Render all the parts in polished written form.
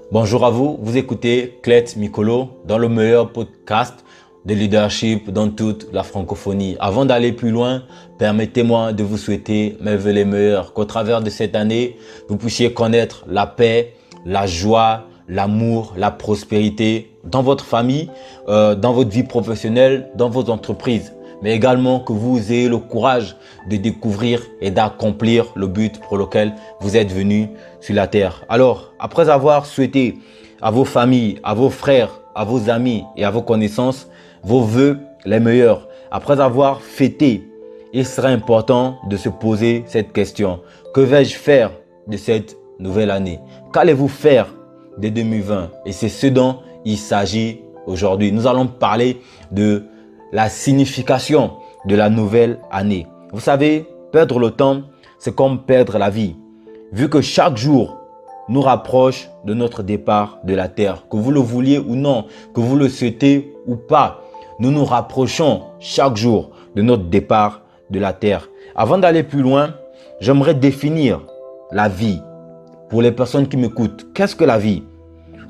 Bonjour à vous, vous écoutez Clet Mikolo dans le meilleur podcast de leadership dans toute la francophonie. Avant d'aller plus loin, permettez-moi de vous souhaiter mes vœux les meilleurs, qu'au travers de cette année, vous puissiez connaître la paix, la joie, l'amour, la prospérité dans votre famille, dans votre vie professionnelle, dans vos entreprises. Mais également que vous ayez le courage de découvrir et d'accomplir le but pour lequel vous êtes venu sur la terre. Alors, après avoir souhaité à vos familles, à vos frères, à vos amis et à vos connaissances vos vœux les meilleurs, après avoir fêté, il sera important de se poser cette question. Que vais-je faire de cette nouvelle année? Qu'allez-vous faire de 2020? Et c'est ce dont il s'agit aujourd'hui. Nous allons parler de la signification de la nouvelle année. Vous savez, perdre le temps, c'est comme perdre la vie. Vu que chaque jour nous rapproche de notre départ de la terre, que vous le vouliez ou non, que vous le souhaitez ou pas, nous nous rapprochons chaque jour de notre départ de la terre. Avant d'aller plus loin, j'aimerais définir la vie. Pour les personnes qui m'écoutent, qu'est-ce que la vie?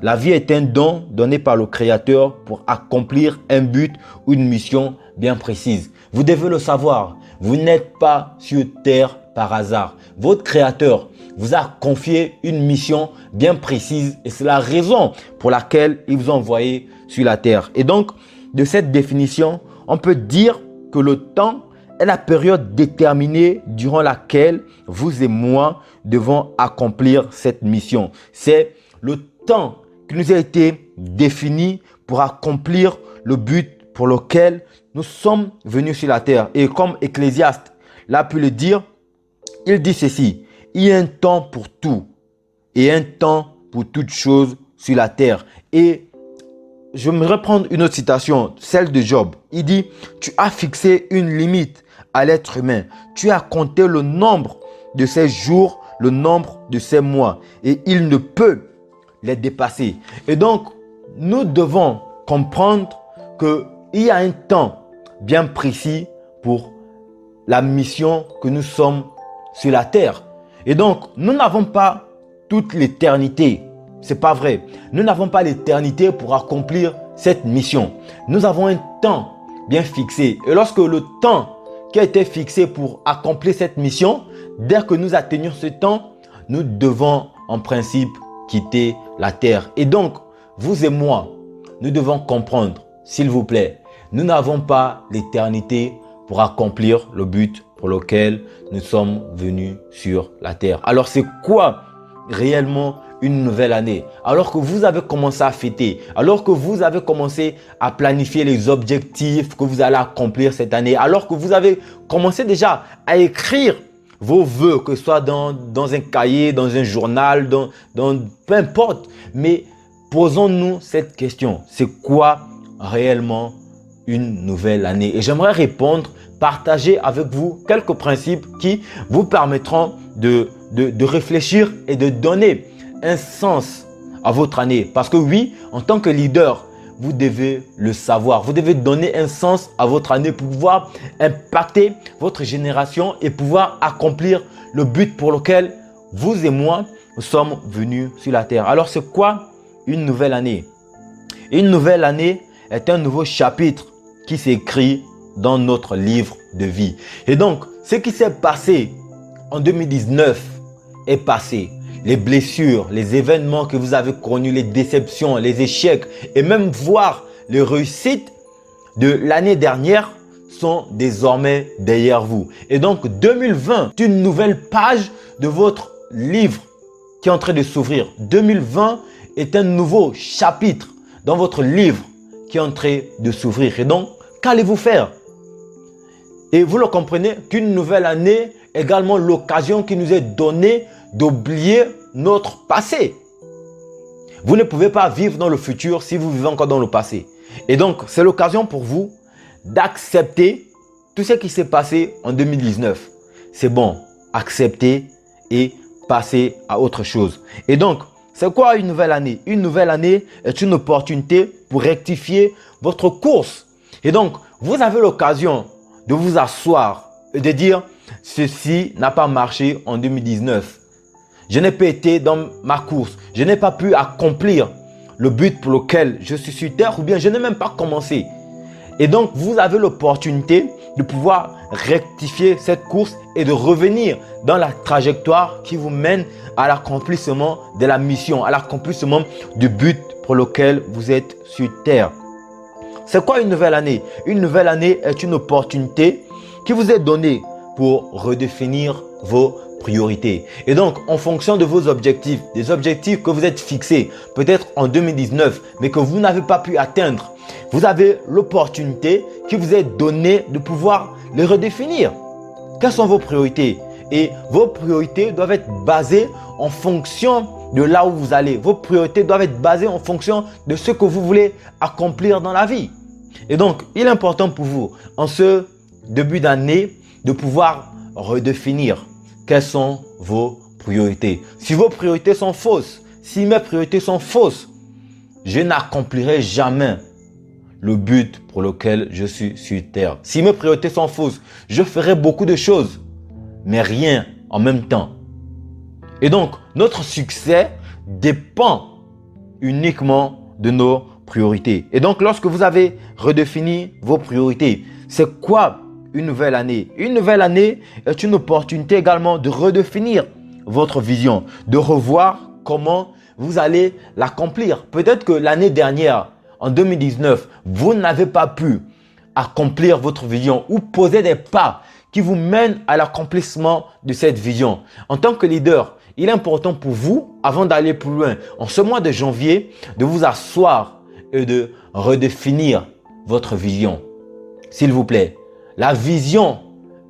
La vie est un don donné par le Créateur pour accomplir un but ou une mission bien précise. Vous devez le savoir, vous n'êtes pas sur terre par hasard. Votre Créateur vous a confié une mission bien précise et c'est la raison pour laquelle il vous a envoyé sur la terre. Et donc, de cette définition, on peut dire que le temps est la période déterminée durant laquelle vous et moi devons accomplir cette mission. C'est le temps qui nous a été défini pour accomplir le but pour lequel nous sommes venus sur la terre. Et comme Ecclésiaste l'a pu le dire, il dit ceci: il y a un temps pour tout et un temps pour toute chose sur la terre. Et je me reprends une autre citation, celle de Job. Il dit: tu as fixé une limite à l'être humain. Tu as compté le nombre de ses jours, le nombre de ses mois, et il ne peut les dépasser. Et donc, nous devons comprendre qu'il y a un temps bien précis pour la mission que nous sommes sur la terre. Et donc, nous n'avons pas toute l'éternité. C'est pas vrai. Nous n'avons pas l'éternité pour accomplir cette mission. Nous avons un temps bien fixé. Et lorsque le temps qui a été fixé pour accomplir cette mission, dès que nous atteignons ce temps, nous devons en principe quitter la terre. Et donc, vous et moi, nous devons comprendre, s'il vous plaît, nous n'avons pas l'éternité pour accomplir le but pour lequel nous sommes venus sur la terre. Alors, c'est quoi réellement une nouvelle année? Alors que vous avez commencé à fêter, alors que vous avez commencé à planifier les objectifs que vous allez accomplir cette année, alors que vous avez commencé déjà à écrire vos vœux, que ce soit dans un cahier, dans un journal, peu importe. Mais posons-nous cette question. C'est quoi réellement une nouvelle année? Et j'aimerais répondre, partager avec vous quelques principes qui vous permettront de réfléchir et de donner un sens à votre année. Parce que oui, en tant que leader, vous devez le savoir. Vous devez donner un sens à votre année pour pouvoir impacter votre génération et pouvoir accomplir le but pour lequel vous et moi nous sommes venus sur la terre. Alors, c'est quoi une nouvelle année? Une nouvelle année est un nouveau chapitre qui s'écrit dans notre livre de vie. Et donc, ce qui s'est passé en 2019 est passé. Les blessures, les événements que vous avez connus, les déceptions, les échecs et même voir les réussites de l'année dernière sont désormais derrière vous. Et donc 2020 est une nouvelle page de votre livre qui est en train de s'ouvrir. 2020 est un nouveau chapitre dans votre livre qui est en train de s'ouvrir. Et donc, qu'allez-vous faire? Et vous le comprenez qu'une nouvelle année est également l'occasion qui nous est donnée d'oublier notre passé. Vous ne pouvez pas vivre dans le futur si vous vivez encore dans le passé. Et donc, c'est l'occasion pour vous d'accepter tout ce qui s'est passé en 2019. C'est bon, accepter et passer à autre chose. Et donc, c'est quoi une nouvelle année? Une nouvelle année est une opportunité pour rectifier votre course. Et donc, vous avez l'occasion de vous asseoir et de dire: ceci n'a pas marché en 2019. Je n'ai pas été dans ma course. Je n'ai pas pu accomplir le but pour lequel je suis sur terre ou bien je n'ai même pas commencé. Et donc, vous avez l'opportunité de pouvoir rectifier cette course et de revenir dans la trajectoire qui vous mène à l'accomplissement de la mission, à l'accomplissement du but pour lequel vous êtes sur terre. C'est quoi une nouvelle année? Une nouvelle année est une opportunité qui vous est donnée pour redéfinir vos priorités. Et donc, en fonction de vos objectifs, des objectifs que vous êtes fixés, peut-être en 2019, mais que vous n'avez pas pu atteindre, vous avez l'opportunité qui vous est donnée de pouvoir les redéfinir. Quelles sont vos priorités? Et vos priorités doivent être basées en fonction de là où vous allez. Vos priorités doivent être basées en fonction de ce que vous voulez accomplir dans la vie. Et donc, il est important pour vous, en ce début d'année, de pouvoir redéfinir quelles sont vos priorités. Si vos priorités sont fausses, si mes priorités sont fausses, je n'accomplirai jamais le but pour lequel je suis sur terre. Si mes priorités sont fausses, je ferai beaucoup de choses, mais rien en même temps. Et donc, notre succès dépend uniquement de nos priorités. Et donc, lorsque vous avez redéfini vos priorités, c'est quoi une nouvelle année? Une nouvelle année est une opportunité également de redéfinir votre vision, de revoir comment vous allez l'accomplir. Peut-être que l'année dernière, en 2019, vous n'avez pas pu accomplir votre vision ou poser des pas qui vous mènent à l'accomplissement de cette vision. En tant que leader, il est important pour vous, avant d'aller plus loin, en ce mois de janvier, de vous asseoir et de redéfinir votre vision. S'il vous plaît, la vision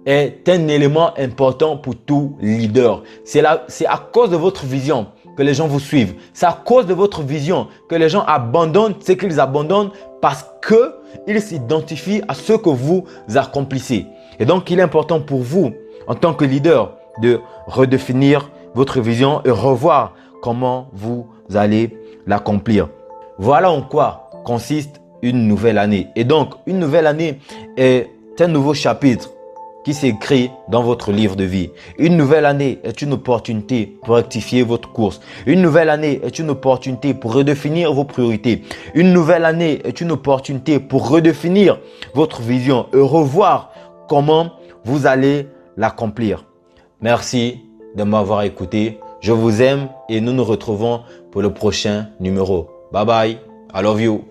est un élément important pour tout leader. C'est à cause de votre vision que les gens vous suivent. C'est à cause de votre vision que les gens abandonnent ce qu'ils abandonnent parce qu'ils s'identifient à ce que vous accomplissez. Et donc, il est important pour vous, en tant que leader, de redéfinir votre vision et revoir comment vous allez l'accomplir. Voilà en quoi consiste une nouvelle année. Et donc, une nouvelle année est un nouveau chapitre qui s'écrit dans votre livre de vie. Une nouvelle année est une opportunité pour rectifier votre course. Une nouvelle année est une opportunité pour redéfinir vos priorités. Une nouvelle année est une opportunité pour redéfinir votre vision et revoir comment vous allez l'accomplir. Merci de m'avoir écouté. Je vous aime et nous nous retrouvons pour le prochain numéro. Bye bye. I love you.